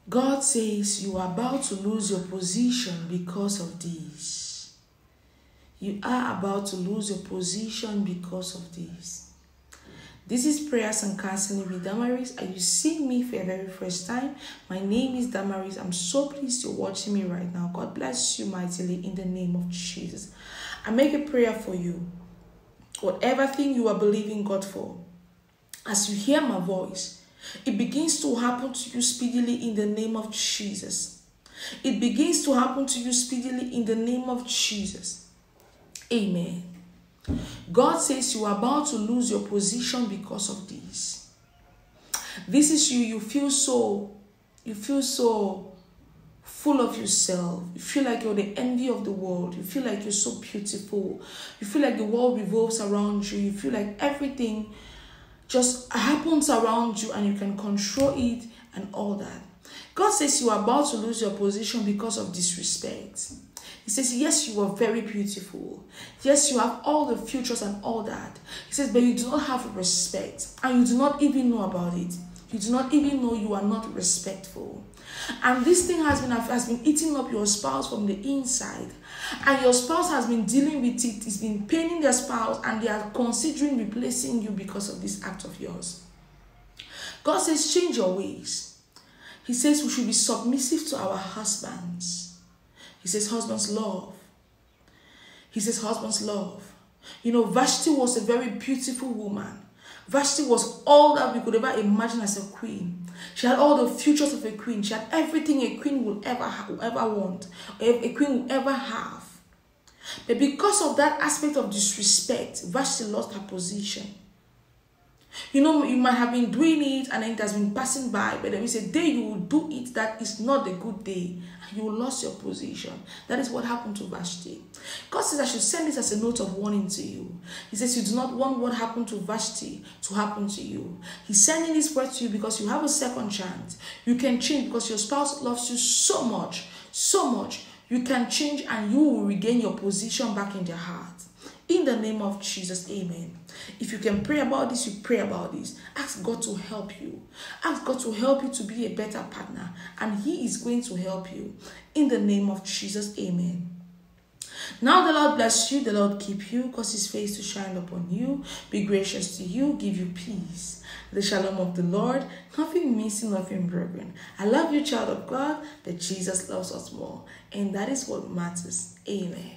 God says you are about to lose your position because of this. You are about to lose your position because of this. This is Prayers and Counseling with Damaris. Are you seeing me for the very first time? My name is Damaris. I'm so pleased you're watching me right now. God bless you mightily in the name of Jesus. I make a prayer for you. Whatever thing you are believing God for, as you hear my voice, it begins to happen to you speedily in the name of Jesus. It begins to happen to you speedily in the name of Jesus. Amen. God says you are about to lose your position because of this. This is you. You feel so full of yourself. You feel like you're the envy of the world. You feel like you're so beautiful. You feel like the world revolves around you. You feel like everything just happens around you and you can control it and all that. God says you are about to lose your position because of disrespect. He says, yes, you are very beautiful. Yes, you have all the futures and all that. He says, but you do not have respect. And you do not even know about it. You do not even know you are not respectful. And this thing has been eating up your spouse from the inside. And your spouse has been dealing with it. It's been paining their spouse. And they are considering replacing you because of this act of yours. God says, change your ways. He says we should be submissive to our husbands. He says, husbands, love. He says, husbands, love. You know, Vashti was a very beautiful woman. Vashti was all that we could ever imagine as a queen. She had all the futures of a queen. She had everything a queen would ever want, a queen would ever have. But because of that aspect of disrespect, Vashti lost her position. You know, you might have been doing it and it has been passing by, but there is a day you will do it that is not a good day and you will lose your position. That is what happened to Vashti. God says I should send this as a note of warning to you. He says you do not want what happened to Vashti to happen to you. He's sending this word to you because you have a second chance. You can change because your spouse loves you so much, so much. You can change and you will regain your position back in their heart. In the name of Jesus, amen. If you can pray about this, you pray about this. Ask God to help you. Ask God to help you to be a better partner. And He is going to help you. In the name of Jesus, amen. Now the Lord bless you. The Lord keep you. Cause His face to shine upon you. Be gracious to you. Give you peace. The shalom of the Lord. Nothing missing, nothing broken. I love you, child of God. But Jesus loves us more. And that is what matters. Amen.